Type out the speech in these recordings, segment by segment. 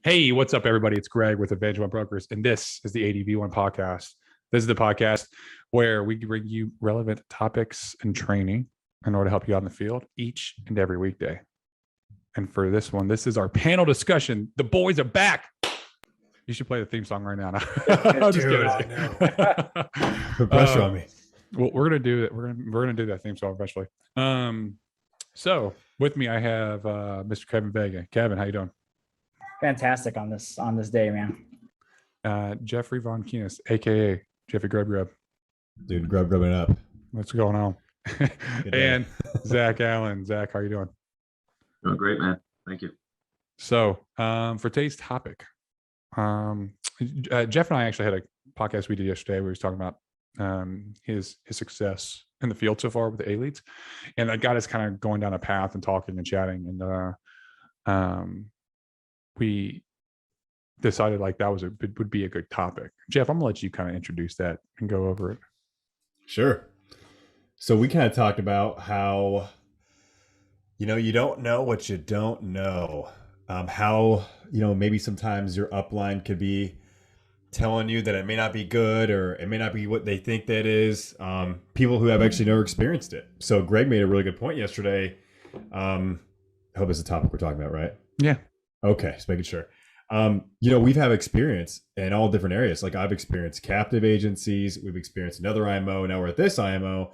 Hey, what's up, everybody? It's Greg with Advantage One Brokers, and this is the ADV One podcast. This is the podcast where we bring you relevant topics and training in order to help you out in the field each and every weekday. And for this one, this is our panel discussion. The boys are back. You should play the theme song right now. I'm just kidding. I know. Put pressure on me. Well, we're gonna do it. We're gonna do that theme song eventually. So with me, I have Mr. Kevin Vega. Kevin, how you doing? Fantastic on this day, man. Jeffrey Von Keenis, aka Jeffy Grub. Dude, grubbing up. What's going on? And Zach Allen. Zach, how you doing? Doing great, man. Thank you. So for today's topic, Jeff and I actually had a podcast we did yesterday where he was talking about his success in the field so far with the A-leads. And that got us kind of going down a path and talking and chatting. And we decided like that would be a good topic. Jeff, I'm gonna let you kind of introduce that and go over it. Sure. So we kind of talked about how, you don't know what you don't know. How, maybe sometimes your upline could be telling you that it may not be good or it may not be what they think that is. People who have actually never experienced it. So Greg made a really good point yesterday. I hope it's the topic we're talking about, right? Yeah. Okay, just making sure. We've had experience in all different areas. Like I've experienced captive agencies, we've experienced another IMO, now we're at this IMO.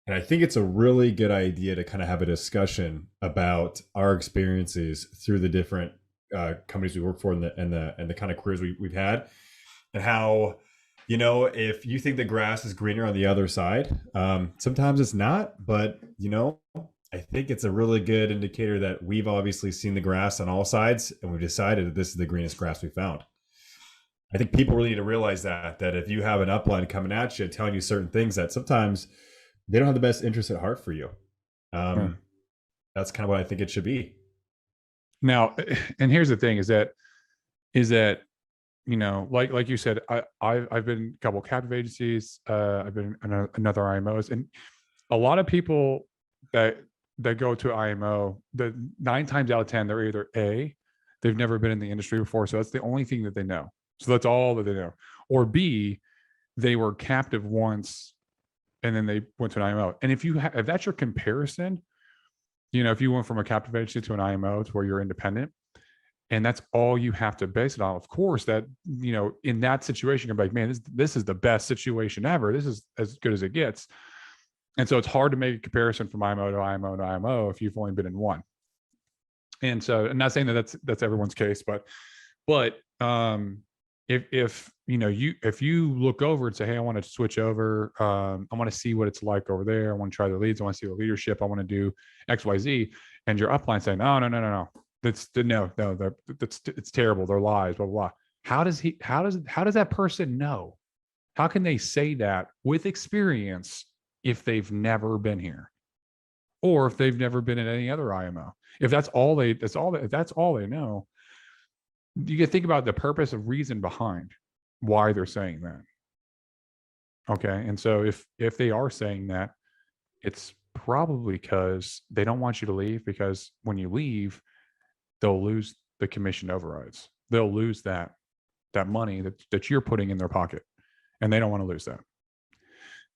And I think it's a really good idea to kind of have a discussion about our experiences through the different companies we work for and the kind of careers we've had, and how, if you think the grass is greener on the other side, sometimes it's not, but I think it's a really good indicator that we've obviously seen the grass on all sides and we've decided that this is the greenest grass we found. I think people really need to realize that if you have an upline coming at you, telling you certain things that sometimes they don't have the best interest at heart for you. That's kind of what I think it should be. Now, and here's the thing is that, like you said, I've been in a couple of captive agencies. I've been in another IMOs, and a lot of people that go to IMO, the 9 times out of 10, they're either A, they've never been in the industry before, so that's the only thing that they know. So that's all that they know. Or B, they were captive once and then they went to an IMO. And if that's your comparison, if you went from a captive agency to an IMO to where you're independent, and that's all you have to base it on, of course, that, in that situation, you're like, man, this is the best situation ever. This is as good as it gets. And so it's hard to make a comparison from IMO to IMO to IMO if you've only been in one. And so I'm not saying that that's everyone's case, but if you look over and say, hey, I want to switch over, I want to see what it's like over there. I want to try the leads. I want to see the leadership. I want to do X, Y, Z. And your upline saying, no. It's terrible. They're lies, blah, blah, blah. How does that person know? How can they say that with experience if they've never been here, or if they've never been in any other IMO? If that's all they know, you can think about the purpose of reason behind why they're saying that. Okay. And so if they are saying that, it's probably because they don't want you to leave, because when you leave, they'll lose the commission overrides. They'll lose that money that you're putting in their pocket, and they don't want to lose that.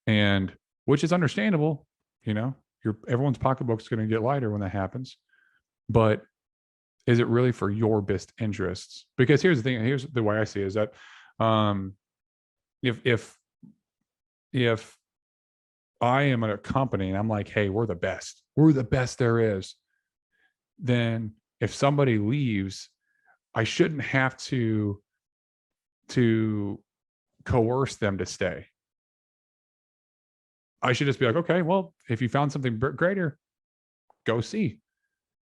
And which is understandable, everyone's pocketbook's going to get lighter when that happens. But is it really for your best interests? Because here's the thing, here's the way I see it, is that if I am at a company and I'm like, hey, we're the best there is, then if somebody leaves, I shouldn't have to coerce them to stay. I should just be like, okay, well, if you found something greater, go see.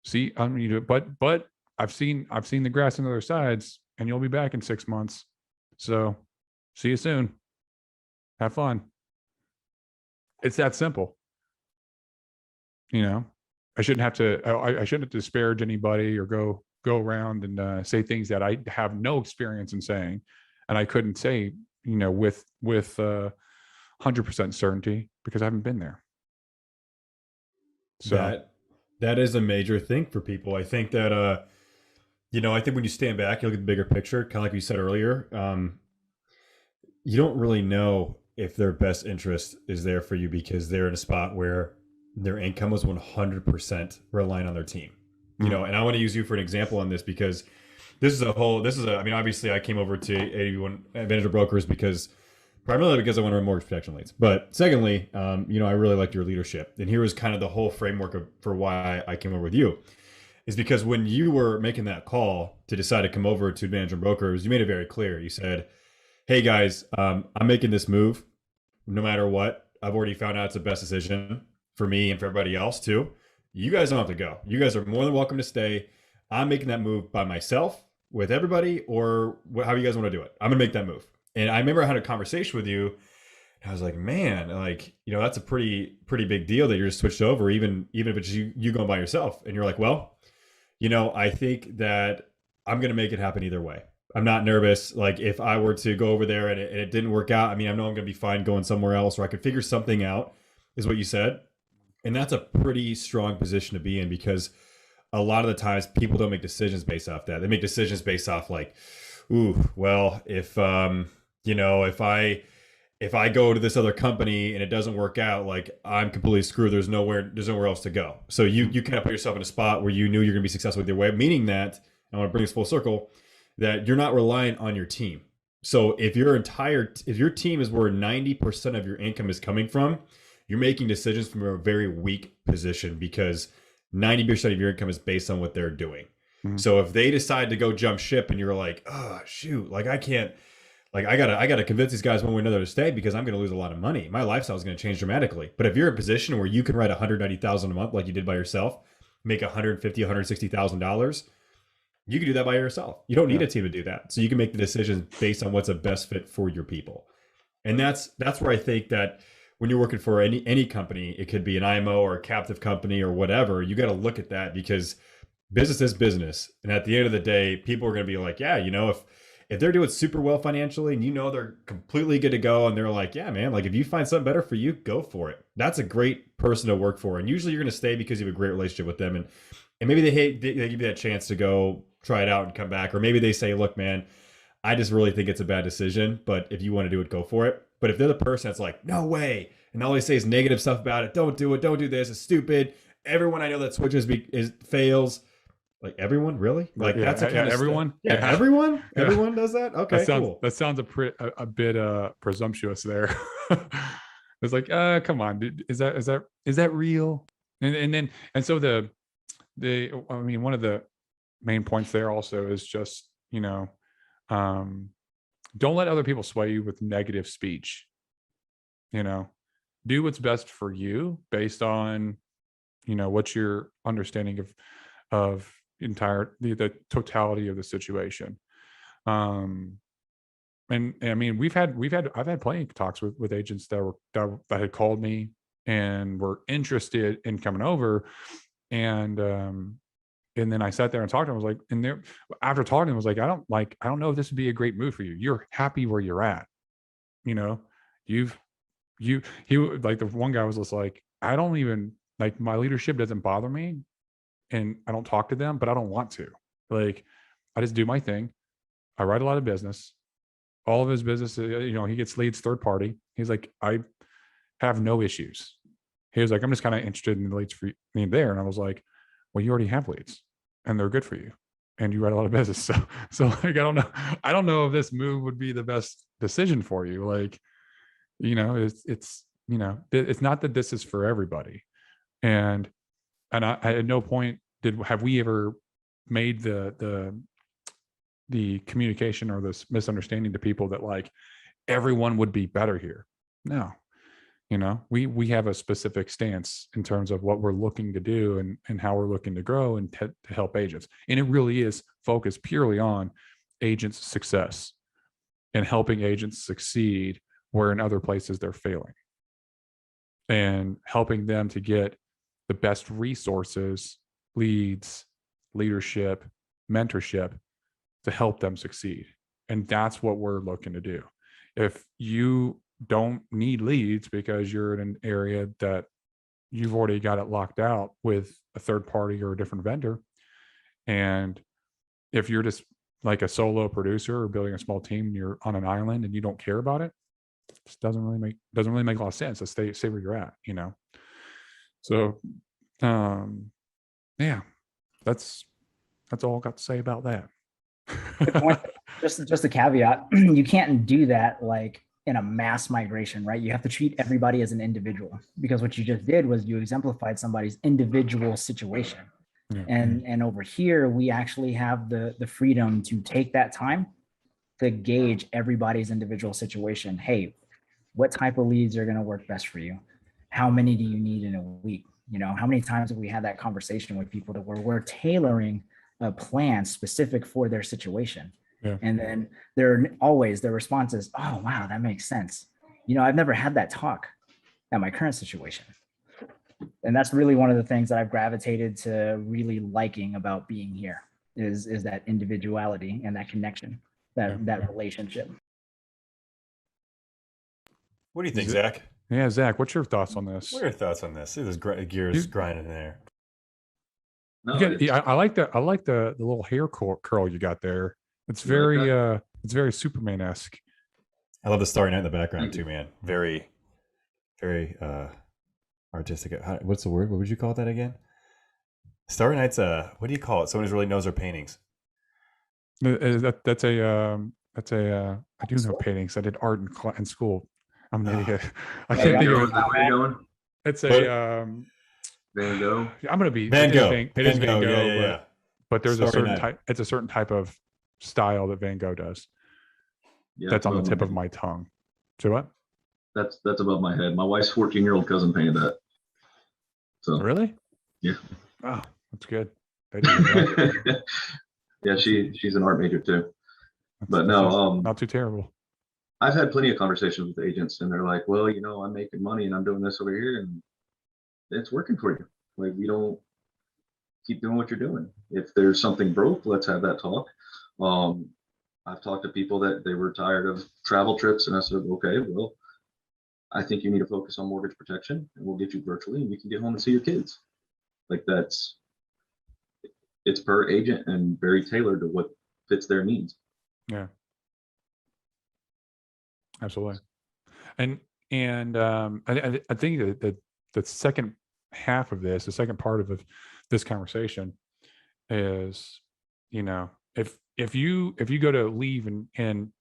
But I've seen the grass on the other sides, and you'll be back in 6 months. So see you soon. Have fun. It's that simple. I shouldn't have to disparage anybody or go around and say things that I have no experience in saying, and I couldn't say, with 100% certainty, because I haven't been there. So that is a major thing for people. I think that I think when you stand back, you look at the bigger picture, kind of like you said earlier, you don't really know if their best interest is there for you because they're in a spot where their income was 100% relying on their team. And I want to use you for an example on this because I mean, obviously I came over to ADV Advantage of Brokers primarily because I want to run mortgage protection leads. But secondly, I really liked your leadership. And here was kind of the whole framework for why I came over with you. Is because when you were making that call to decide to come over to Advantage of Brokers, you made it very clear. You said, hey guys, I'm making this move no matter what. I've already found out it's the best decision for me and for everybody else too. You guys don't have to go. You guys are more than welcome to stay. I'm making that move by myself with everybody or however you guys want to do it. I'm gonna make that move. And I remember I had a conversation with you and I was like, man, that's a pretty big deal that you're just switched over, even if it's you going by yourself. And you're like, well, I think that I'm going to make it happen either way. I'm not nervous. Like if I were to go over there and it didn't work out, I mean, I know I'm going to be fine going somewhere else, or I could figure something out, is what you said. And that's a pretty strong position to be in because a lot of the times people don't make decisions based off that. They make decisions based off like, ooh, well, if I go to this other company and it doesn't work out, like I'm completely screwed. There's nowhere else to go. So you kind of put yourself in a spot where you knew you're going to be successful either way, meaning that, I want to bring this full circle, that you're not reliant on your team. So if your team is where 90% of your income is coming from, you're making decisions from a very weak position because 90% of your income is based on what they're doing. Mm-hmm. So if they decide to go jump ship and you're like, oh shoot, like I can't, like I gotta convince these guys one way or another to stay because I'm gonna lose a lot of money. My lifestyle is gonna change dramatically. But if you're in a position where you can write $190,000 a month like you did by yourself, make $150,000, $160,000, you can do that by yourself. You don't need a team to do that. So you can make the decisions based on what's the best fit for your people. And that's where I think that when you're working for any company, it could be an IMO or a captive company or whatever, you got to look at that because business is business. And at the end of the day, people are going to be like, yeah, if they're doing super well financially and they're completely good to go and they're like, yeah, man, like if you find something better for you, go for it. That's a great person to work for. And usually you're going to stay because you have a great relationship with them. And maybe they give you that chance to go try it out and come back. Or maybe they say, look, man, I just really think it's a bad decision, but if you want to do it, go for it. But if they're the person that's like, no way, and all they say is negative stuff about it, don't do it, don't do this, it's stupid. Everyone I know that switches fails. Like everyone, really? Like that's a kind of everyone. Everyone. Everyone does that. Okay, cool. That sounds a bit presumptuous there. It's like, come on, dude, is that real? And so I mean, one of the main points there also is just don't let other people sway you with negative speech. Do what's best for you based on what's your understanding of the totality of the situation. And I mean, I've had plenty of talks with agents that had called me and were interested in coming over, and then I sat there and talked to him. I was like, after talking, I was like, I don't know if this would be a great move for you. You're happy where you're at. He like the one guy was just like, I don't even like my leadership doesn't bother me and I don't talk to them, but I don't want to. Like, I just do my thing. I write a lot of business. All of his business, he gets leads third party. He's like, I have no issues. He was like, I'm just kind of interested in the leads for you there. And I was like, well, you already have leads and they're good for you and you write a lot of business. So like, I don't know if this move would be the best decision for you. Like, it's not that this is for everybody. And I at no point have we ever made the communication or this misunderstanding to people that like everyone would be better here. No, we have a specific stance in terms of what we're looking to do and how we're looking to grow and to help agents. And it really is focused purely on agents' success and helping agents succeed where in other places they're failing, and helping them to get the best resources, leads, leadership, mentorship to help them succeed. And that's what we're looking to do. If you don't need leads because you're in an area that you've already got it locked out with a third party or a different vendor, and if you're just like a solo producer or building a small team, and you're on an island and you don't care about it, just doesn't really make a lot of sense to stay where you're at, you know? So, yeah, that's all I got to say about that. Good point. Just a caveat, you can't do that like in a mass migration, right? You have to treat everybody as an individual, because what you just did was you exemplified somebody's individual situation. Yeah. And over here, we actually have the freedom to take that time to gauge everybody's individual situation. Hey, what type of leads are going to work best for you? How many do you need in a week? You know, how many times have we had that conversation with people that we're tailoring a plan specific for their situation? Yeah. And then their response is, oh, wow, that makes sense. You know, I've never had that talk at my current situation. And that's really one of the things that I've gravitated to really liking about being here is that individuality and that connection, that relationship. What do you think, Zach? Yeah, Zach, what's your thoughts on this? What are your thoughts on this? See those gears grinding in there. No, I like the little hair curl you got there. It's very Superman-esque. I love the Starry Night in the background too, man. Very, very artistic. What's the word? What would you call that again? Starry Night's what do you call it? Someone who really knows their paintings. That's a I do know paintings. I did art in school. I'm an idiot. I can't think of it. It's a Van Gogh. I'm gonna be Van Gogh. It is Van Gogh, Yeah. but there's Starry a certain Night. type. It's a certain type of style that Van Gogh does. Yeah, That's on the above tip my of my tongue. So what? That's above my head. My wife's 14-year-old cousin painted that. So Really? Yeah. Oh, that's good. They did well. Yeah, she's an art major too. But That's no, not too terrible. I've had plenty of conversations with agents, and they're like, well, you know, I'm making money and I'm doing this over here, and it's working for you. Like, we don't keep doing what you're doing. If there's something broke, let's have that talk. I've talked to people that they were tired of travel trips, and I said, okay, well, I think you need to focus on mortgage protection, and we'll get you virtually, and you can get home and see your kids. Like, it's per agent and very tailored to what fits their needs. Yeah. Absolutely. And I think that the second half of this, the second part of this conversation is, you know, if you go to leave and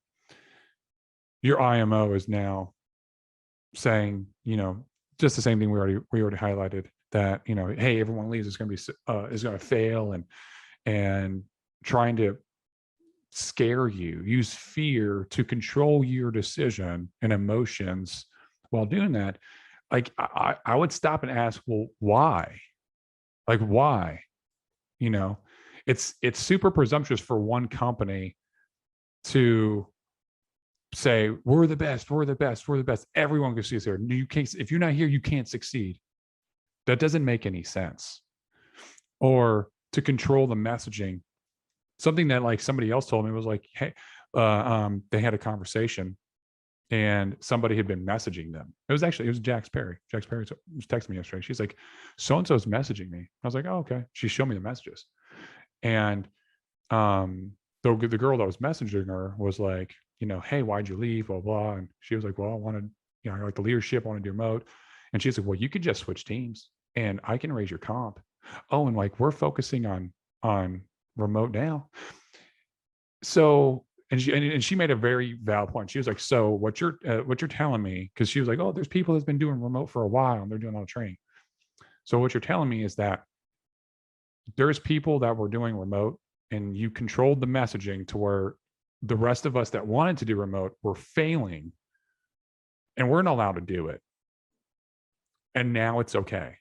your IMO is now saying, you know, just the same thing we already highlighted, that, you know, hey, everyone leaves, it's going to fail, and trying to scare you, use fear to control your decision and emotions while doing that. Like, I would stop and ask, well, why? Like, why? You know, it's super presumptuous for one company to say, we're the best, everyone can see us here. You can't, if you're not here, you can't succeed. That doesn't make any sense. Or to control the messaging. Something that, like, somebody else told me was like, hey, they had a conversation and somebody had been messaging them. It was Jax Perry. Jax Perry was texting me yesterday. She's like, so-and-so's messaging me. I was like, oh, okay. She showed me the messages. And the girl that was messaging her was like, you know, hey, why'd you leave? Blah, blah. And she was like, well, I wanted, you know, I like the leadership, I want to do remote. And she's like, well, you could just switch teams and I can raise your comp. Oh, and like, we're focusing on remote now. So, and she made a very valid point. She was like, so what you're telling me, because she was like, oh, there's people that's been doing remote for a while and they're doing all the training. So what you're telling me is that there's people that were doing remote and you controlled the messaging to where the rest of us that wanted to do remote were failing and we're not allowed to do it. And now it's okay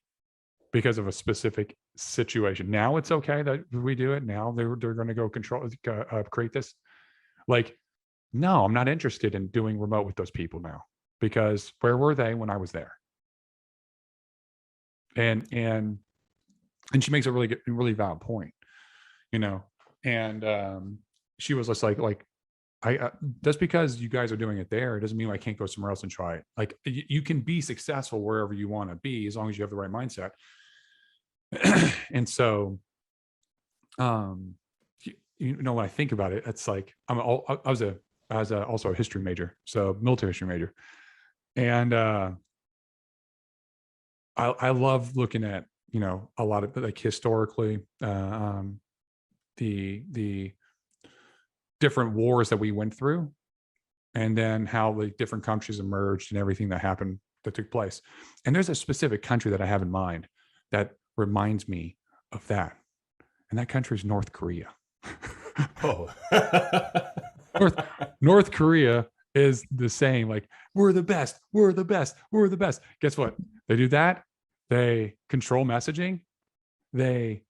because of a specific situation. Now it's okay that we do it. Now they're going to go create this. Like, no, I'm not interested in doing remote with those people now, because where were they when I was there? And she makes a really valid point, you know. And she was just like I just because you guys are doing it there, it doesn't mean I can't go somewhere else and try it. Like, you can be successful wherever you want to be as long as you have the right mindset. And so, when I think about it, it's like I was also a history major, so military history major, and I love looking at a lot of like historically the different wars that we went through, and then how the different countries emerged and everything that took place. And there's a specific country that I have in mind that reminds me of that, and that country is North Korea. Oh. North Korea is the same. Like, we're the best, we're the best, we're the best. Guess what? They do that. They control messaging. They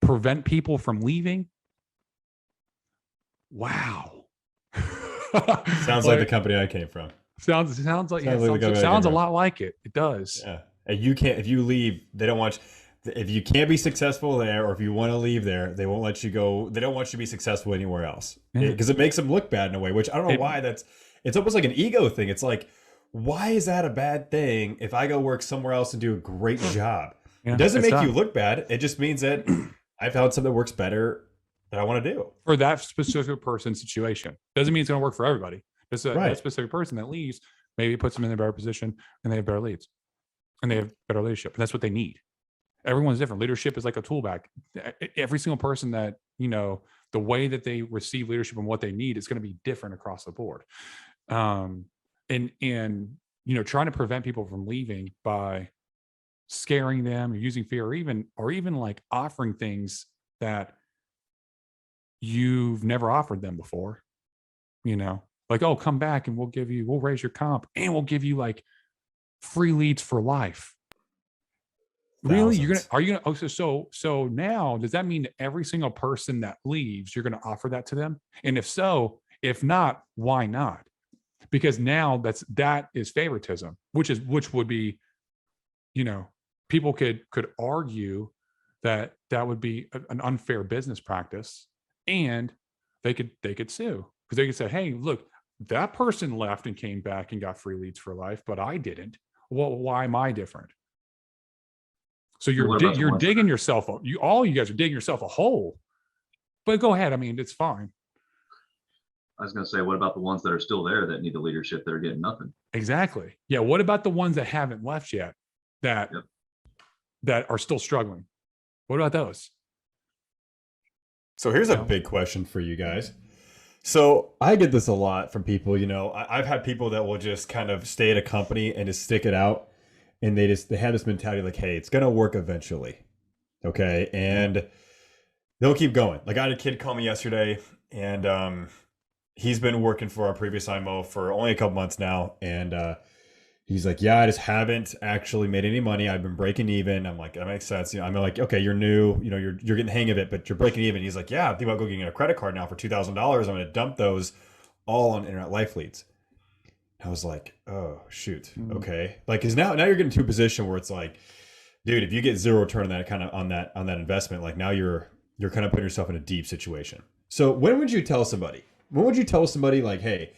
prevent people from leaving. Wow. Sounds like the company I came from. Sounds a lot like it. It does. Yeah. And you can't, if you leave, they don't want you, if you can't be successful there, or if you want to leave there, they won't let you go. They don't want you to be successful anywhere else, because it makes them look bad in a way, which I don't know why. It's almost like an ego thing. It's like, why is that a bad thing if I go work somewhere else and do a great job? It doesn't make you look bad. It just means that I found something that works better that I want to do for that specific person's situation. Doesn't mean it's going to work for everybody. That specific person that leaves, maybe it puts them in a better position, and they have better leads, and they have better leadership. And that's what they need. Everyone's different. Leadership is like a tool bag. Every single person that, the way that they receive leadership and what they need is going to be different across the board. And trying to prevent people from leaving by scaring them or using fear, or even like offering things that you've never offered them before, like, oh, come back and we'll raise your comp, and we'll give you like free leads for life. Really? So now does that mean that every single person that leaves, you're going to offer that to them? And if not, why not? Because now that is favoritism, which would be, people could argue that would be an unfair business practice, and they could sue, because they could say, hey, look, that person left and came back and got free leads for life, but I didn't. Well, why am I different? So you're digging yourself. All you guys are digging yourself a hole. But go ahead. I mean, it's fine. I was going to say, what about the ones that are still there that need the leadership that are getting nothing? Exactly. Yeah. What about the ones that haven't left yet that are still struggling? What about those? So here's a big question for you guys. So I get this a lot from people. I've had people that will just kind of stay at a company and just stick it out. And they have this mentality like, hey, it's going to work eventually. Okay. And they'll keep going. Like, I had a kid call me yesterday, and he's been working for our previous IMO for only a couple months now. And he's like, yeah, I just haven't actually made any money. I've been breaking even. I'm like, that makes sense. I'm like, okay, you're new, you're getting the hang of it, but you're breaking even. He's like, yeah, I'm thinking about getting a credit card now for $2,000. I'm going to dump those all on internet life leads. I was like, oh shoot. Okay. Like, cause now you're getting to a position where it's like, dude, if you get zero return on that on that investment, like now you're kind of putting yourself in a deep situation. So when would you tell somebody like, hey,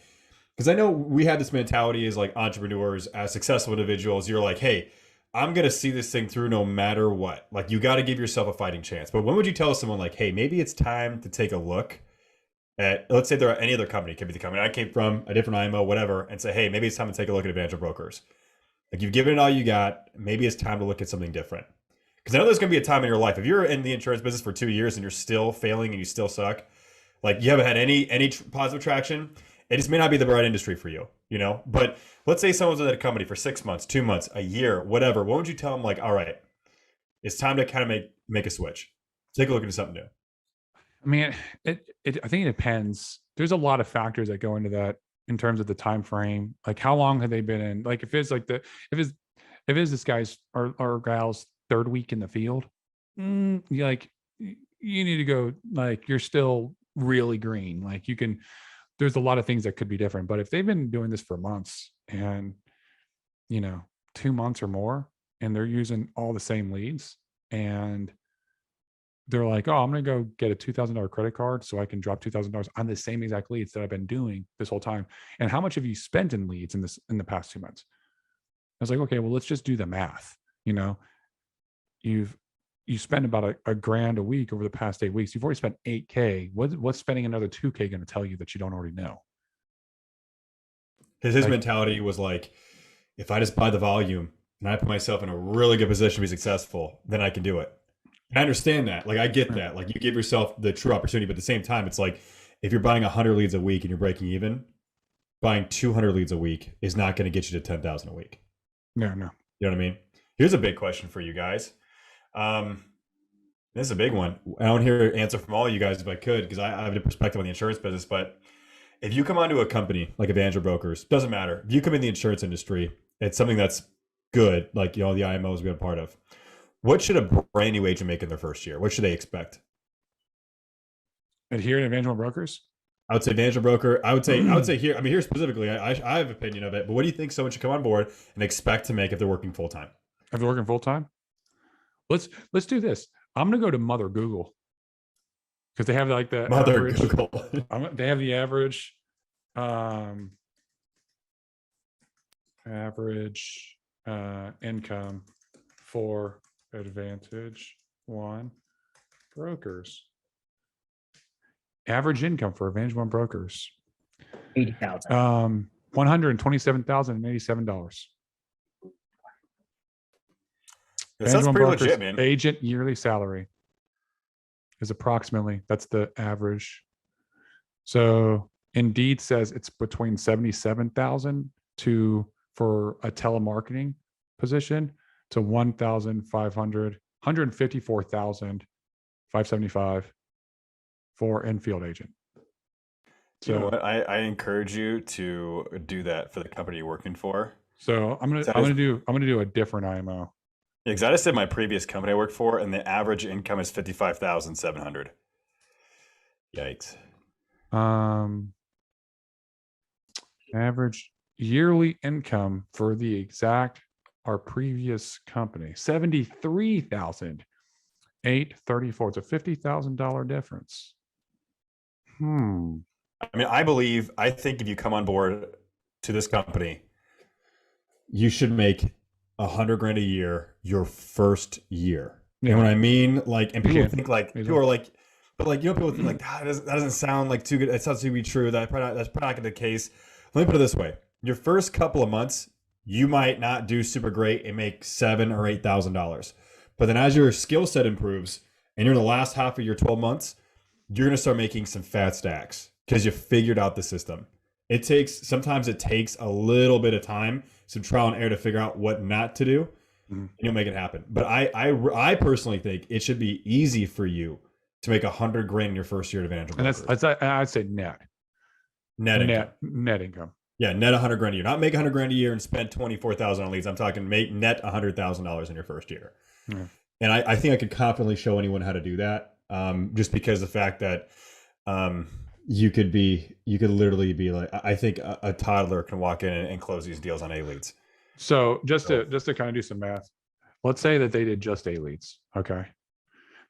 cause I know we have this mentality as like entrepreneurs, as successful individuals, you're like, hey, I'm going to see this thing through no matter what. Like, you got to give yourself a fighting chance. But when would you tell someone like, hey, maybe it's time to take a look at, let's say there are any other company, it could be the company I came from, a different IMO, whatever, and say, hey, maybe it's time to take a look at Advantage Brokers. Like, you've given it all you got. Maybe it's time to look at something different. Because I know there's going to be a time in your life, if you're in the insurance business for 2 years and you're still failing and you still suck, like you haven't had any positive traction, it just may not be the right industry for you, But let's say someone's in that company for 6 months, 2 months, a year, whatever. What would you tell them? Like, all right, it's time to kind of make a switch. Take a look into something new. I mean, I think it depends. There's a lot of factors that go into that in terms of the time frame. Like, how long have they been in? Like, if it's this guy's or gal's third week in the field, you need to go. Like, you're still really green. Like, there's a lot of things that could be different. But if they've been doing this for months and 2 months or more, and they're using all the same leads, and they're like, oh, I'm going to go get a $2,000 credit card so I can drop $2,000 on the same exact leads that I've been doing this whole time. And how much have you spent in leads in the past 2 months? I was like, okay, well, let's just do the math. You've you spend about a grand a week over the past 8 weeks. You've already spent 8K. What's spending another 2K going to tell you that you don't already know? His mentality was like, if I just buy the volume and I put myself in a really good position to be successful, then I can do it. I understand that. Like, I get that. Like, you give yourself the true opportunity, but at the same time, it's like, if you're buying 100 leads a week and you're breaking even, buying 200 leads a week is not going to get you to 10,000 a week. No. You know what I mean? Here's a big question for you guys. This is a big one. I want to hear an answer from all you guys if I could, because I have a perspective on the insurance business. But if you come onto a company like Evangel Brokers, doesn't matter. If you come in the insurance industry, it's something that's good, like, you know, the IMOs we've been a part of. What should a brand new agent make in their first year? What should they expect? And here at Evangel Brokers? I would say Evangel Broker. I would say here. I mean, here specifically, I have an opinion of it. But what do you think someone should come on board and expect to make if they're working full time? If they're working full time, let's do this. I'm gonna go to Mother Google because they have like the Mother average, Google. they have the average income for Advantage One brokers. Average income for Advantage One brokers, 80,000. $127,087. That sounds pretty legit, man. Agent yearly salary is approximately, that's the average. So Indeed says it's between 77,000 for a telemarketing position to 154,575 for infield agent. So, you know what? I encourage you to do that for the company you're working for. So I'm gonna do a different IMO. Yeah, because I just said my previous company I worked for, and the average income is 55,700. Yikes. Average yearly income for our previous company, 73,834. It's a $50,000 difference. I mean, I think if you come on board to this company, you should make $100,000 a year your first year. Yeah. And what I mean, like, and people think like, people are like, but like, you know, people think like, that doesn't sound like too good. It sounds to be true. That's probably not going to be the case. Let me put it this way. Your first couple of months, you might not do super great and make $7,000 or $8,000. But then as your skill set improves and you're in the last half of your 12 months, you're going to start making some fat stacks because you figured out the system. Sometimes it takes a little bit of time, some trial and error to figure out what not to do, and you'll make it happen. But I personally think it should be easy for you to make $100,000 in your first year at Evangel. And I'd say net income. Yeah, net $100,000 a year. Not make $100,000 a year and spend $24,000 on leads. I'm talking make net $100,000 in your first year. Yeah. And I think I could confidently show anyone how to do that. Just because the fact that you could literally be like, I think a toddler can walk in and close these deals on A leads. So just to kind of do some math, let's say that they did just A leads. Okay.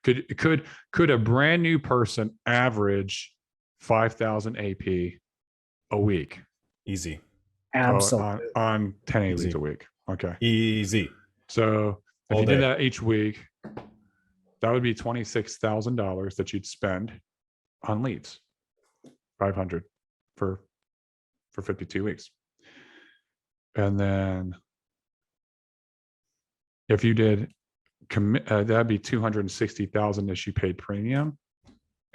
Could a brand new person average 5,000 AP a week? Easy. Absolutely. On 10 A leads a week. Okay. Easy. So if you did that each week, that would be $26,000 that you'd spend on leads. 500 for 52 weeks. And then if you did that'd be 260,000 that you paid premium.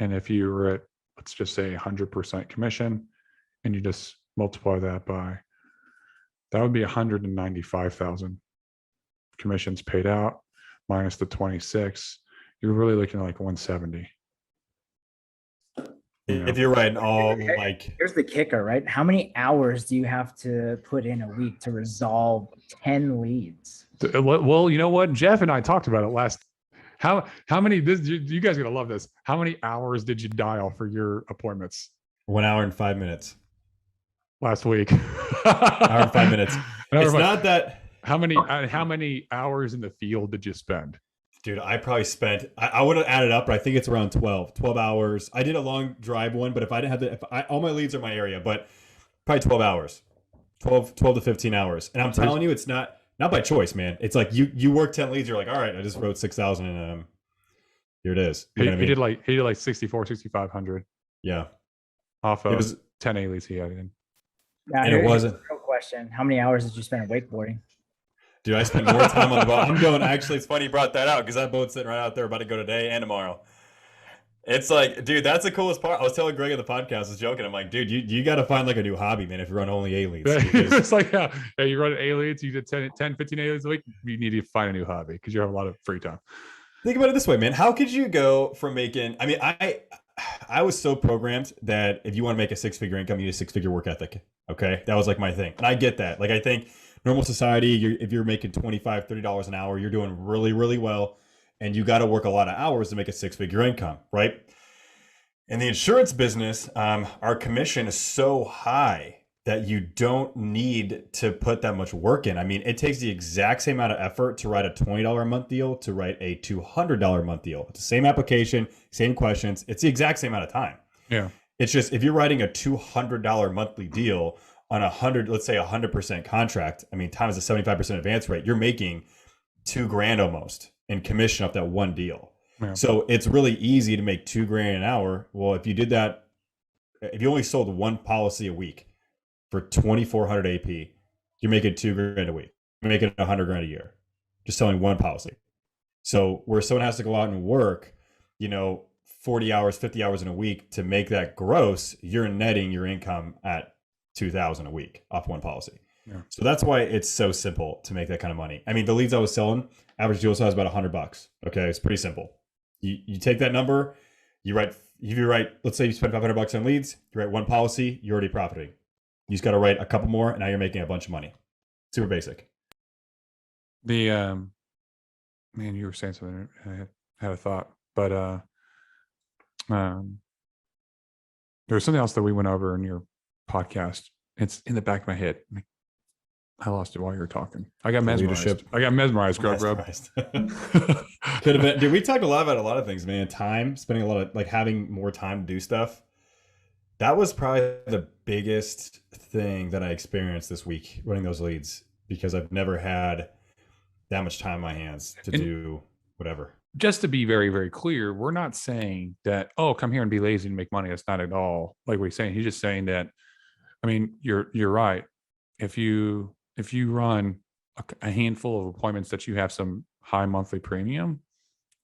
And if you were at, let's just say 100% commission, and you just multiply that by, that would be 195,000 commissions paid out minus the 26. You're really looking at like 170. If you're right, like, here's the kicker, right? How many hours do you have to put in a week to resolve 10 leads? Well, you know what? Jeff and I talked about it last. How many? You guys are gonna love this. How many hours did you dial for your appointments? 1 hour and 5 minutes. Last week. Hour and 5 minutes. It's not that. How many hours in the field did you spend? Dude, I probably spent, I would have added up, but I think it's around 12 hours. I did a long drive one, but if I didn't have all my leads are my area, but probably 12 hours, 12 to 15 hours. And I'm telling you, it's not by choice, man. It's like you work 10 leads. You're like, all right, I just wrote 6,000 in Here it is. He did like 64, 6,500 yeah. off It of was, 10 A-leads he had in. Now, and it here's wasn't. a real question. How many hours did you spend wakeboarding? Dude, I spent more time on the boat. I'm going. Actually, it's funny you brought that out because that boat's sitting right out there, about to go today and tomorrow. It's like, dude, that's the coolest part. I was telling Greg on the podcast, I was joking. I'm like, dude, you got to find like a new hobby, man, if you run only A-leads. It's like, yeah, you run A-leads, you did 10, 15 A-leads a week. You need to find a new hobby because you have a lot of free time. Think about it this way, man. How could you go from making, I mean, I was so programmed that if you want to make a six-figure income, you need a six-figure work ethic. Okay. That was like my thing. And I get that. Like, I think normal society, if you're making $25, $30 an hour, you're doing really, really well. And you got to work a lot of hours to make a six-figure income, right? In the insurance business, our commission is so high that you don't need to put that much work in. I mean, it takes the exact same amount of effort to write a $20 a month deal to write a $200 a month deal. It's the same application, same questions. It's the exact same amount of time. Yeah. It's just, if you're writing a $200 monthly deal on let's say 100% contract, I mean, times a 75% advance rate, you're making $2,000 almost in commission off that one deal. Yeah. So it's really easy to make $2,000 an hour. Well, if you did that, if you only sold one policy a week for 2,400 AP, you're making $2,000 a week. You're making $100,000 a year, just selling one policy. So where someone has to go out and work, 40 hours, 50 hours in a week to make that gross, you're netting your income at $2,000 a week off one policy. Yeah. So that's why it's so simple to make that kind of money. I mean, the leads I was selling, average deal size about $100. Okay, it's pretty simple. You take that number, let's say you spend $500 on leads, you write one policy, you're already profiting. You just got to write a couple more, and now you're making a bunch of money. Super basic. The man, you were saying something. I had a thought, but there was something else that we went over in your podcast. It's in the back of my head. I lost it while you were talking. I got mesmerized. Leadership. I got mesmerized, Grub. Could have been. Dude, we talked a lot about a lot of things, man. Time, spending a lot of, like, having more time to do stuff. That was probably the biggest thing that I experienced this week running those leads, because I've never had that much time in my hands to do whatever. Just to be very, very clear, we're not saying that, oh, come here and be lazy and make money. That's not at all like we're saying. He's just saying that, I mean, you're right. If you run a handful of appointments that you have some high monthly premium,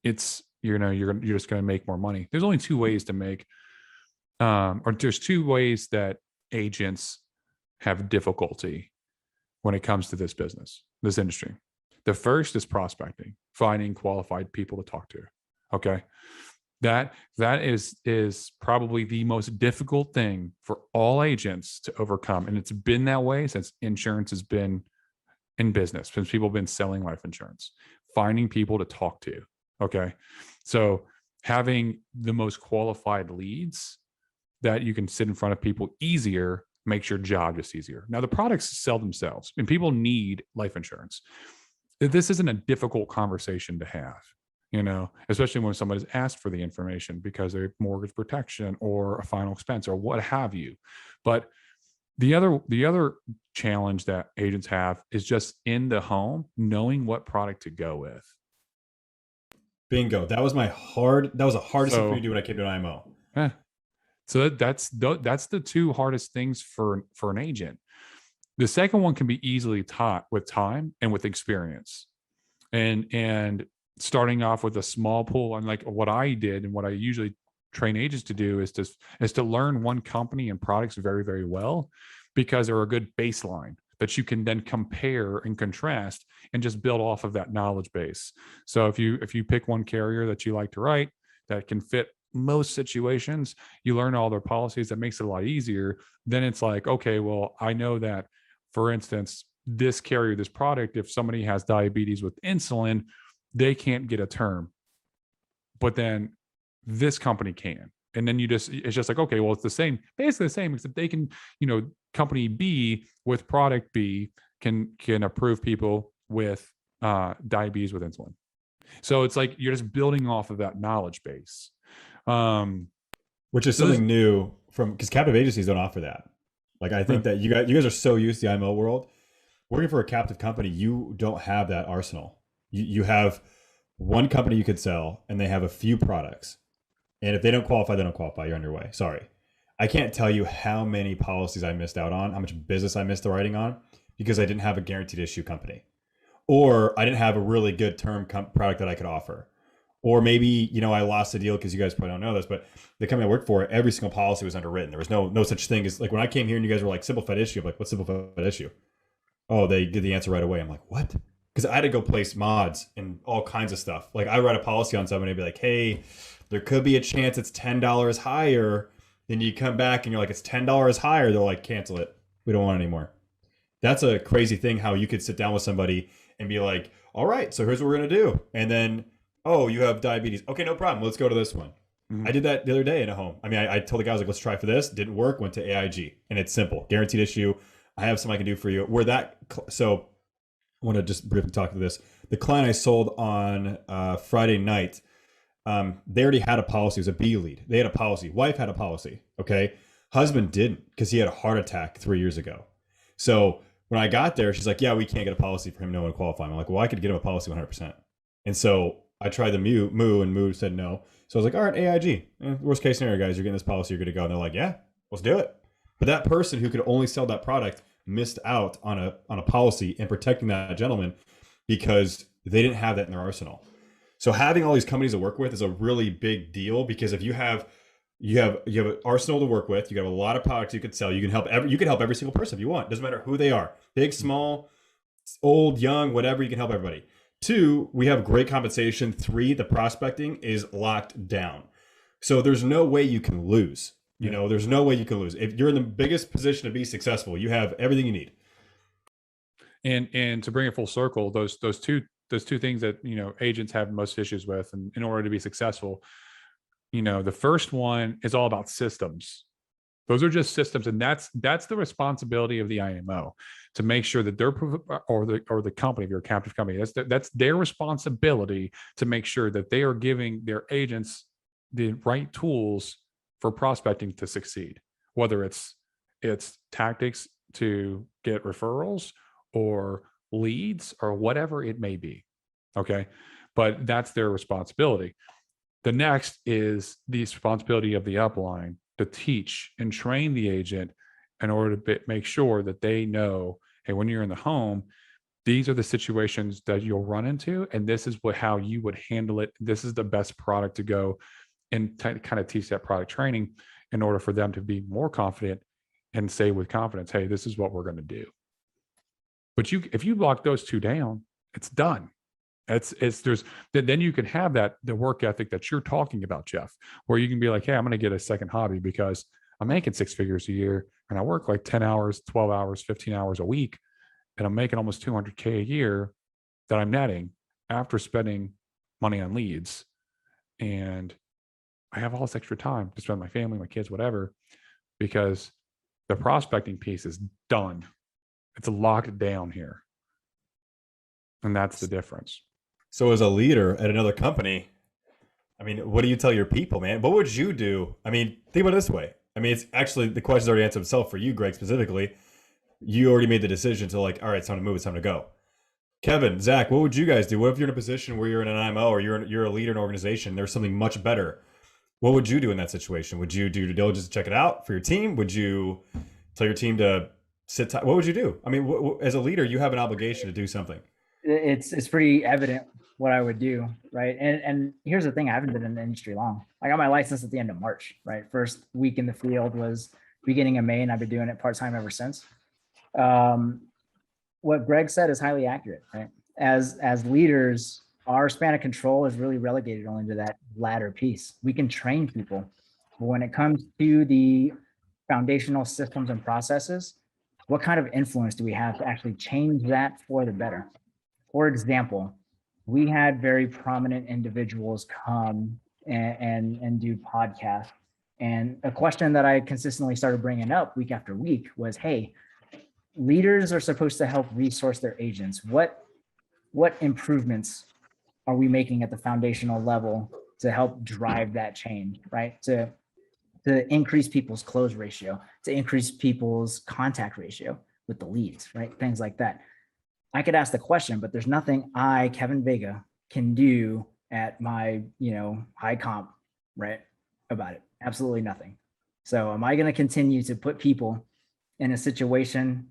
it's, you're just going to make more money. There's only two ways to make, or there's two ways that agents have difficulty when it comes to this business, this industry. The first is prospecting, finding qualified people to talk to. Okay. That is probably the most difficult thing for all agents to overcome. And it's been that way since insurance has been in business, since people have been selling life insurance, finding people to talk to. Okay. So having the most qualified leads that you can sit in front of people easier makes your job just easier. Now, the products sell themselves and people need life insurance. This isn't a difficult conversation to have, especially when somebody's asked for the information because they have mortgage protection or a final expense or what have you. But the other challenge that agents have is just in the home, knowing what product to go with. Bingo. That was the hardest thing for me to do when I came to an IMO. So that's the two hardest things for an agent. The second one can be easily taught with time and with experience, and starting off with a small pool. And like what I did and what I usually train agents to do is to learn one company and products very, very well, because they're a good baseline that you can then compare and contrast and just build off of that knowledge base. So if you pick one carrier that you like to write that can fit most situations, you learn all their policies. That makes it a lot easier. Then it's like, okay, well, I know that, for instance, this carrier, this product, if somebody has diabetes with insulin, they can't get a term, but then this company can. And then it's just like, okay, well, it's the same, basically the same, except they can, company B with product B can approve people with diabetes with insulin. So it's like, you're just building off of that knowledge base. Which is something new because captive agencies don't offer that. Like, I think that you guys are so used to the IMO world. Working for a captive company, you don't have that arsenal. You have one company you could sell, and they have a few products. And if they don't qualify, they don't qualify. You're on your way. Sorry. I can't tell you how many policies I missed out on, how much business I missed the writing on, because I didn't have a guaranteed issue company, or I didn't have a really good term product that I could offer. Or maybe, you know, I lost a deal because you guys probably don't know this, but the company I worked for, every single policy was underwritten. There was no such thing as, like, when I came here and you guys were like, simplified issue, I'm like, what's simplified issue? Oh, they did the answer right away. I'm like, what? Because I had to go place mods and all kinds of stuff. Like, I write a policy on somebody and be like, hey, there could be a chance it's $10 higher. Then you come back and you're like, it's $10 higher. They're like, cancel it. We don't want it anymore. That's a crazy thing, how you could sit down with somebody and be like, all right, so here's what we're going to do. And then, oh, you have diabetes. Okay, no problem. Let's go to this one. Mm-hmm. I did that the other day in a home. I mean, I told the guy, I was like, let's try for this. Didn't work. Went to AIG. And it's simple. Guaranteed issue. I have something I can do for you. So I want to just briefly talk to this. The client I sold on Friday night, they already had a policy. It was a B lead. They had a policy. Wife had a policy. Okay. Husband didn't, because he had a heart attack 3 years ago. So when I got there, she's like, yeah, we can't get a policy for him. No one qualifying. I'm like, well, I could get him a policy 100%. And so I tried the Moo, and Moo said no. So I was like, all right, AIG. Worst case scenario, guys, you're getting this policy. You're good to go. And they're like, yeah, let's do it. But that person who could only sell that product missed out on a policy and protecting that gentleman because they didn't have that in their arsenal. So having all these companies to work with is a really big deal, because if you have an arsenal to work with, you have a lot of products you could sell. You can help every single person if you want. Doesn't matter who they are, big, small, old, young, whatever. You can help everybody. 2, we have great compensation. 3, the prospecting is locked down. So there's no way you can lose. You know, there's no way you can lose. If you're in the biggest position to be successful, you have everything you need. And to bring it full circle, those two things that, you know, agents have most issues with, and in order to be successful, you know, the first one is all about systems. Those are just systems, and that's the responsibility of the IMO, to make sure that they're, or the company, if you're a captive company, that's their responsibility to make sure that they are giving their agents the right tools for prospecting to succeed, whether it's tactics to get referrals or leads or whatever it may be. Okay. But that's their responsibility. The next is the responsibility of the upline to teach and train the agent in order to make sure that they know, hey, when you're in the home, these are the situations that you'll run into, and this is how you would handle it. This is the best product to go, and kind of teach that product training in order for them to be more confident and say with confidence, hey, this is what we're going to do. But if you lock those 2 down, it's done. Then you can have the work ethic that you're talking about, Jeff, where you can be like, hey, I'm going to get a second hobby because I'm making 6 figures a year and I work like 10 hours, 12 hours, 15 hours a week, and I'm making almost $200K a year that I'm netting after spending money on leads. And I have all this extra time to spend with my family, my kids, whatever, because the prospecting piece is done. It's locked down here. And that's the difference. So as a leader at another company, I mean, what do you tell your people, man? What would you do? I mean, think about it this way. I mean, it's actually, the question's already answered itself for you, Greg, specifically. You already made the decision to, like, all right, it's time to move, it's time to go. Kevin, Zach, what would you guys do? What if you're in a position where you're in an IMO or you're a leader in an organization, there's something much better? What would you do in that situation? Would you do due diligence to check it out for your team? Would you tell your team to sit tight? What would you do? I mean, as a leader, you have an obligation to do something. It's pretty evident what I would do, right? And here's the thing, I haven't been in the industry long. I got my license at the end of March, right? First week in the field was beginning of May, and I've been doing it part-time ever since. What Greg said is highly accurate, right? As leaders, our span of control is really relegated only to that latter piece. We can train people, but when it comes to the foundational systems and processes, what kind of influence do we have to actually change that for the better? For example, we had very prominent individuals come and do podcasts. And a question that I consistently started bringing up week after week was, hey, leaders are supposed to help resource their agents. What improvements are we making at the foundational level to help drive that change, right? To increase people's close ratio, to increase people's contact ratio with the leads, right? Things like that. I could ask the question, but there's nothing Kevin Vega, can do at my, high comp, right, about it? Absolutely nothing. So am I going to continue to put people in a situation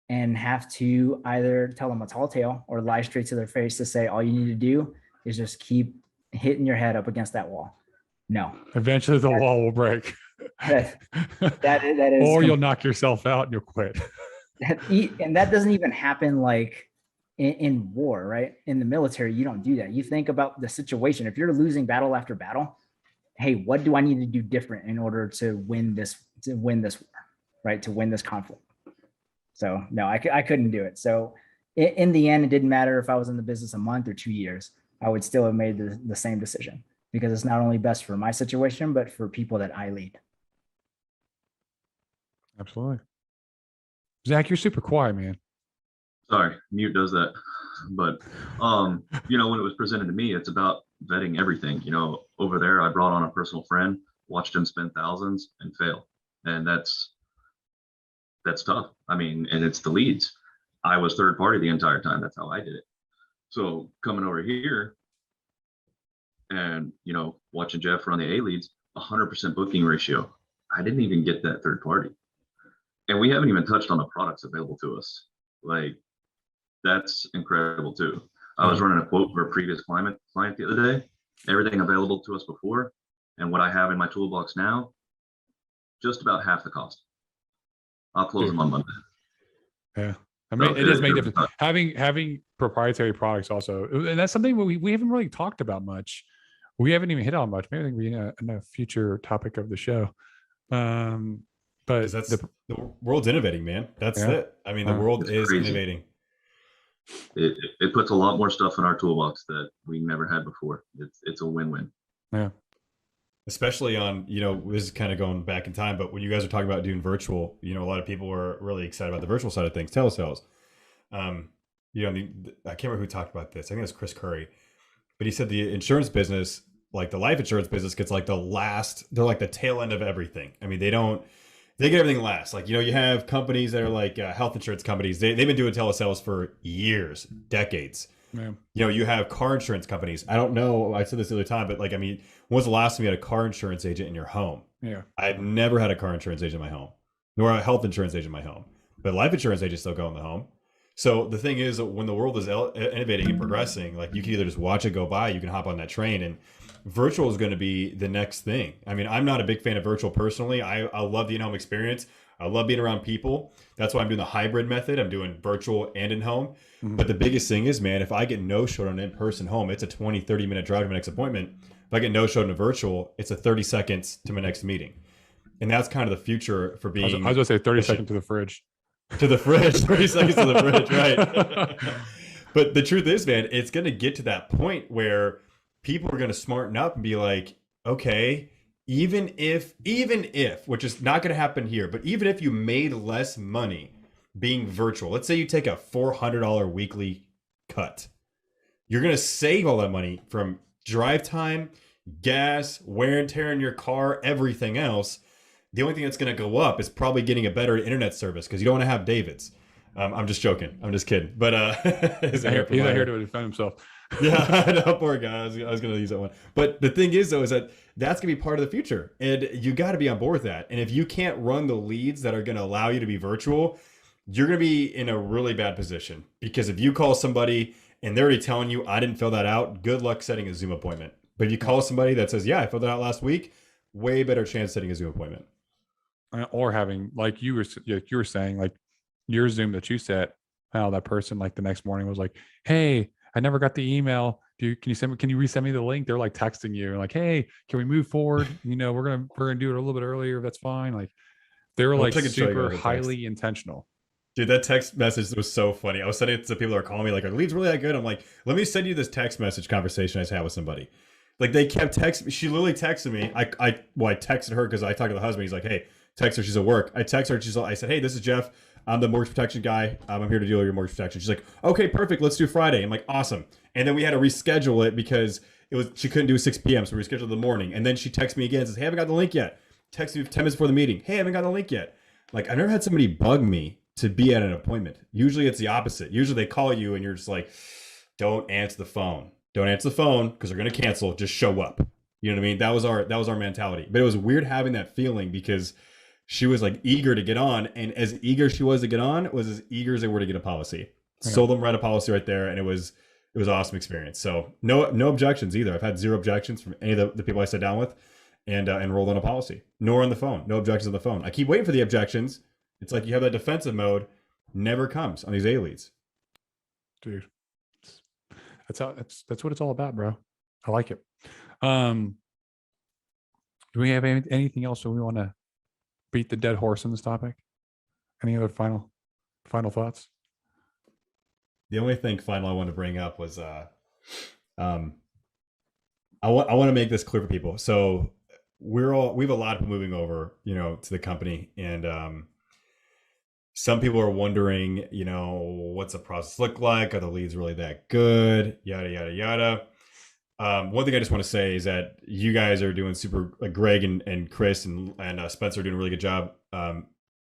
and have to either tell them a tall tale or lie straight to their face to say, all you need to do is just keep hitting your head up against that wall? No. Eventually the wall will break. That is, or you'll knock yourself out and you'll quit. and that doesn't even happen like in war, right? In the military, you don't do that. You think about the situation. If you're losing battle after battle, hey, what do I need to do different in order to win this war, right? To win this conflict. So no, I couldn't do it. So in the end, it didn't matter if I was in the business a month or 2 years, I would still have made the same decision, because it's not only best for my situation, but for people that I lead. Absolutely. Zach, you're super quiet, man. Sorry, mute does that. But when it was presented to me, it's about vetting everything. Over there, I brought on a personal friend, watched him spend thousands and fail. And that's tough. I mean, and it's the leads. I was third party the entire time. That's how I did it. So coming over here and, watching Jeff run the A leads, 100% booking ratio. I didn't even get that third party. And we haven't even touched on the products available to us. Like, that's incredible too. I was running a quote for a previous client the other day, everything available to us before, and what I have in my toolbox now, just about half the cost. I'll close them on Monday. Yeah. I mean, it does make a difference. Having proprietary products also, and that's something we haven't really talked about much. We haven't even hit on much. Maybe I think we in a future topic of the show. But that's the world's innovating, man. That's it. I mean, the world is crazy. Innovating. It puts a lot more stuff in our toolbox that we never had before. It's a win-win. Yeah. Especially on, this is kind of going back in time, but when you guys are talking about doing virtual, a lot of people were really excited about the virtual side of things, telesales. I can't remember who talked about this. I think it was Chris Curry, but he said the insurance business, like the life insurance business, gets like they're like the tail end of everything. I mean, they get everything last. Like, you have companies that are like health insurance companies. They've been doing telesales for years, decades. Yeah. You have car insurance companies. I don't know. I said this the other time, but when was the last time you had a car insurance agent in your home? Yeah. I've never had a car insurance agent in my home, nor a health insurance agent in my home, but life insurance agents still go in the home. So the thing is that when the world is innovating and progressing, like, you can either just watch it go by, you can hop on that train, and virtual is going to be the next thing. I mean, I'm not a big fan of virtual personally. I love the in-home experience. I love being around people. That's why I'm doing the hybrid method. I'm doing virtual and in-home. Mm-hmm. But the biggest thing is, man, if I get no-showed on an in-person home, it's a 20, 30-minute drive to my next appointment. If I get no-showed in a virtual, it's a 30 seconds to my next meeting. And that's kind of the future for being... I was going to say 30 seconds to the fridge. To the fridge, 30 seconds to the fridge, right? But the truth is, man, it's going to get to that point where people are going to smarten up and be like, okay, even if, which is not going to happen here, but even if you made less money being virtual, let's say you take a $400 weekly cut, you're going to save all that money from drive time, gas, wear and tear in your car, everything else. The only thing that's going to go up is probably getting a better internet service, because you don't want to have David's. I'm just joking. I'm just kidding. But he's not here to defend himself. Yeah, I know, poor guy. I was going to use that one. But the thing is, though, is that that's going to be part of the future. And you got to be on board with that. And if you can't run the leads that are going to allow you to be virtual, you're going to be in a really bad position. Because if you call somebody and they're already telling you, I didn't fill that out, good luck setting a Zoom appointment. But if you call somebody that says, yeah, I filled that out last week, way better chance setting a Zoom appointment. Or having, like you were saying, like your Zoom that you set, how that person like the next morning was like, hey, I never got the email. Can you resend me the link? They're like texting you like, hey, can we move forward? We're gonna do it a little bit earlier. That's fine. Like they were like super highly intentional. Dude, that text message was so funny. I was sending it to people that are calling me like, are the leads really that good? I'm like, let me send you this text message conversation I just had with somebody. Like they kept texting. She literally texted me. I texted her because I talked to the husband. He's like, hey, text her. She's at work. I text her. I said, hey, this is Jeff. I'm the mortgage protection guy. I'm here to deal with your mortgage protection. She's like, okay, perfect. Let's do Friday. I'm like, awesome. And then we had to reschedule it because she couldn't do 6 p.m. So we rescheduled the morning. And then she texts me again and says, hey, I haven't got the link yet. Text me 10 minutes before the meeting. Hey, I haven't got the link yet. Like, I've never had somebody bug me to be at an appointment. Usually it's the opposite. Usually they call you and you're just like, don't answer the phone. don't answer the phone because they're going to cancel. Just show up. You know what I mean? That was our mentality. But it was weird having that feeling because she was like eager to get on, and as eager she was to get on, was as eager as they were to get a policy. Yeah. Sold them right a policy right there, and it was an awesome experience. So no objections either. I've had 0 objections from any of the people I sat down with and rolled on a policy, nor on the phone. No objections on the phone. I keep waiting for the objections. It's like you have that defensive mode, never comes on these A leads. Dude, that's what it's all about, bro. I like it. Do we have anything else that we want to beat the dead horse on this topic? Any other final thoughts? The only thing final I want to bring up was I want to make this clear for people. So we have a lot of people moving over, to the company, and some people are wondering, what's the process look like? Are the leads really that good? Yada yada yada. One thing I just want to say is that you guys are doing super, like Greg and Chris and Spencer are doing a really good job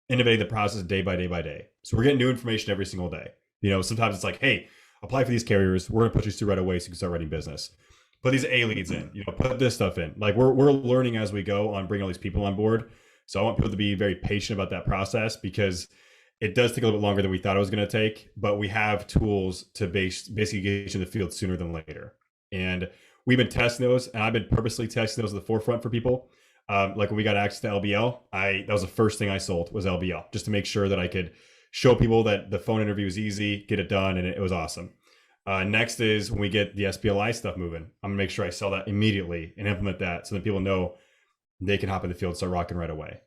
innovating the process day by day by day. So we're getting new information every single day. Sometimes it's like, hey, apply for these carriers. We're going to put you through right away so you can start writing business. Put these A leads in, put this stuff in. Like we're learning as we go on bringing all these people on board. So I want people to be very patient about that process because it does take a little bit longer than we thought it was going to take, but we have tools to basically get you in the field sooner than later. And we've been testing those, and I've been purposely testing those at the forefront for people. Like when we got access to LBL, that was the first thing I sold was LBL, just to make sure that I could show people that the phone interview was easy, get it done, and it was awesome. Next is when we get the SPLI stuff moving, I'm gonna make sure I sell that immediately and implement that so that people know they can hop in the field and start rocking right away.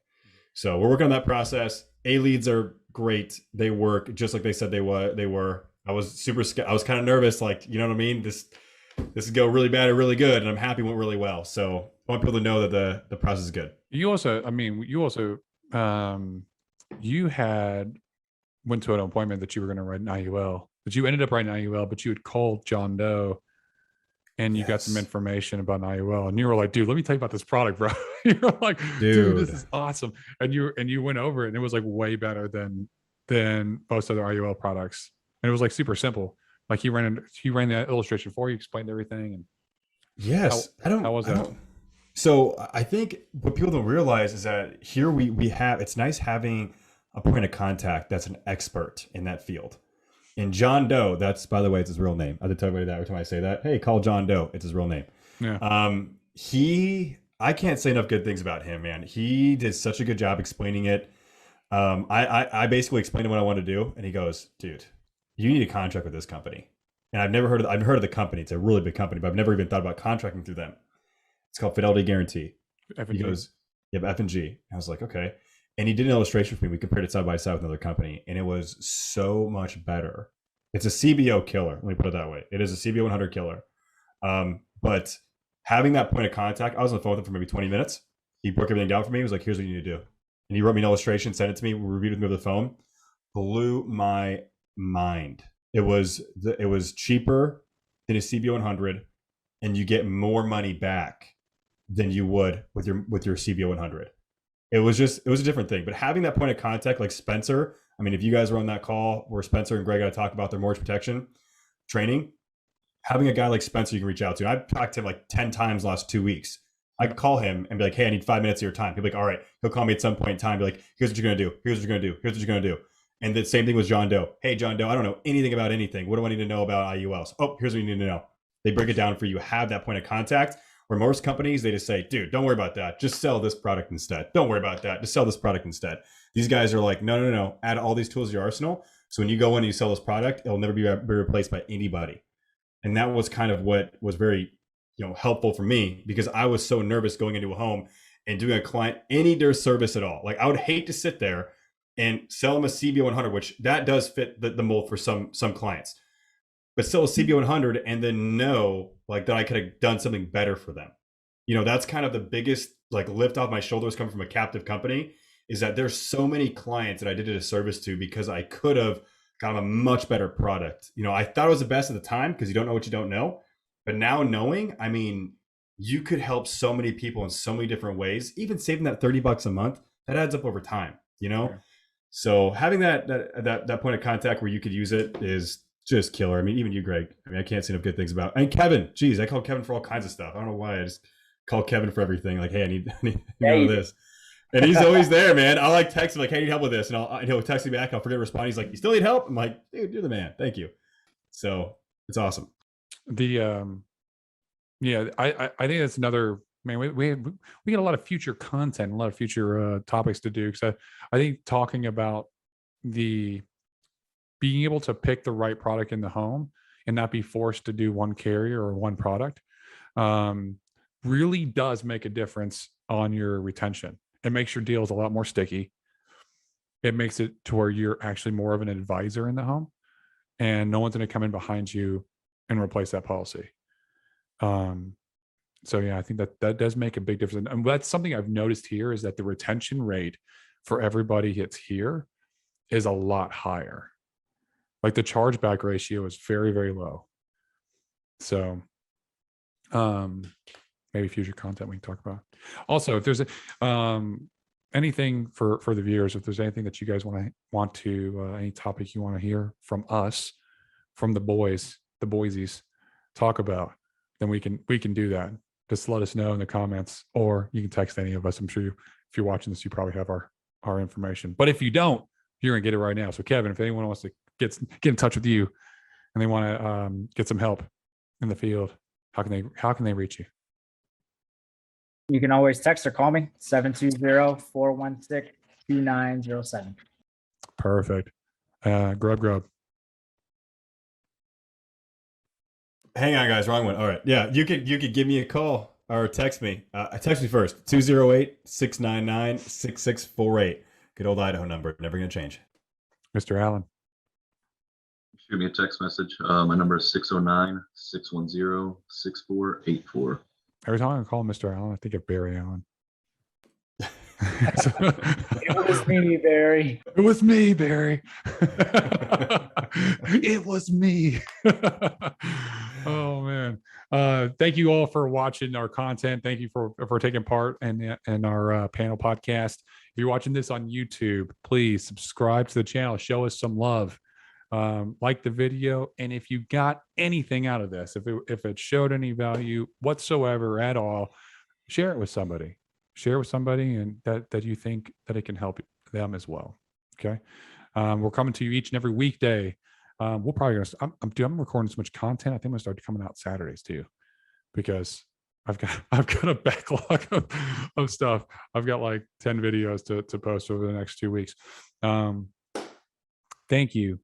So we're working on that process. A leads are great. They work just like they said they were. I was I was kind of nervous, like, you know what I mean? This would go really bad or really good, and I'm happy it went really well. So I want people to know that the process is good. You had went to an appointment that you were going to write an IUL, that you ended up writing an IUL, but you had called John Doe and you got some information about an IUL, and you were like, dude, let me tell you about this product, bro. You were like, dude, this is awesome. And you went over it, and it was like way better than most other IUL products. And it was like super simple. Like he ran that illustration for you, explained everything. And yes, how was that? So I think what people don't realize is that here we have, it's nice having a point of contact that's an expert in that field. And John Doe, that's, by the way, it's his real name. I have to tell everybody that every time I say that. Hey, call John Doe. It's his real name. Yeah. I can't say enough good things about him, man. He did such a good job explaining it. I basically explained what I wanted to do, and he goes, dude, you need a contract with this company. And I've heard of the company. It's a really big company, but I've never even thought about contracting through them. It's called Fidelity Guarantee. F&G. He goes, yeah, F&G. I was like, okay. And he did an illustration for me. We compared it side by side with another company, and it was so much better. It's a CBO killer. Let me put it that way. It is a CBO 100 killer. But having that point of contact, I was on the phone with him for maybe 20 minutes. He broke everything down for me. He was like, here's what you need to do. And he wrote me an illustration, sent it to me. We reviewed it over the phone. Blew my mind. It was cheaper than a CBO 100, and you get more money back than you would with your CBO 100. It was a different thing. But having that point of contact, like Spencer, I mean, if you guys were on that call where Spencer and Greg got to talk about their mortgage protection training, having a guy like Spencer you can reach out to. I've talked to him like 10 times the last 2 weeks. I could call him and be like, hey, I need 5 minutes of your time. He'll be like, all right. He'll call me at some point in time, be like, here's what you're going to do. Here's what you're going to do. Here's what you're going to do. And the same thing with John Doe. Hey, John Doe, I don't know anything about anything. What do I need to know about IULs? Oh, here's what you need to know. They break it down for you. Have that point of contact. Where most companies, they just say, dude, don't worry about that. Just sell this product instead. Don't worry about that. Just sell this product instead. These guys are like, no. Add all these tools to your arsenal. So when you go in and you sell this product, it'll never be replaced by anybody. And that was kind of what was very, helpful for me, because I was so nervous going into a home and doing a client any service at all. Like I would hate to sit there and sell them a CBO 100, which that does fit the mold for some clients. But still a CBO 100 and then know like that I could have done something better for them. That's kind of the biggest like lift off my shoulders coming from a captive company, is that there's so many clients that I did a service to because I could have got a much better product. I thought it was the best at the time because you don't know what you don't know. But now knowing, I mean, you could help so many people in so many different ways. Even saving that $30 a month, that adds up over time, Yeah. So having that point of contact where you could use it is just killer. I mean, even you, Greg. I mean, I can't say enough good things about. And Kevin, geez, I call Kevin for all kinds of stuff. I don't know why I just call Kevin for everything. Like, hey, I need to know this, and he's always there, man. I'll like text him like, hey, I need help with this, and he'll text me back. I'll forget to respond. He's like, you still need help? I'm like, dude, you're the man. Thank you. So it's awesome. Yeah, I think that's another. Man, we get a lot of future content, a lot of future topics to do, because I think talking about the being able to pick the right product in the home and not be forced to do one carrier or one product really does make a difference on your retention. It makes your deals a lot more sticky. It makes it to where you're actually more of an advisor in the home, and no one's going to come in behind you and replace that policy. So yeah, I think that does make a big difference. And that's something I've noticed here, is that the retention rate for everybody hits here is a lot higher. Like the chargeback ratio is very, very low. So maybe future content we can talk about. Also, if there's anything for the viewers, if there's anything that you guys want to any topic you want to hear from us, from the boysies talk about, then we can do that. Just let us know in the comments, or you can text any of us. I'm sure if you're watching this, you probably have our information. But if you don't, you're gonna get it right now. So Kevin, if anyone wants to get in touch with you and they want to get some help in the field, how can they reach you? You can always text or call me, 720-416-2907. Perfect. Grub. Hang on, guys. Wrong one. All right. Yeah, you could give me a call or text me. Text me first. 208-699-6648. Good old Idaho number. Never going to change. Mr. Allen. Shoot me a text message. My number is 609-610-6484. Every time I call Mr. Allen, I think of Barry Allen. It was me, Barry. It was me, Barry. It was me. Oh man. Thank you all for watching our content. Thank you for taking part in our panel podcast. If you're watching this on YouTube, please subscribe to the channel. Show us some love. Like the video, and if you got anything out of this, if it showed any value whatsoever at all, share it with somebody. And that you think that it can help them as well. Okay. We're coming to you each and every weekday. We're probably I'm recording so much content. I think I'm gonna start coming out Saturdays too, because I've got a backlog of stuff. I've got like 10 videos to post over the next 2 weeks. Thank you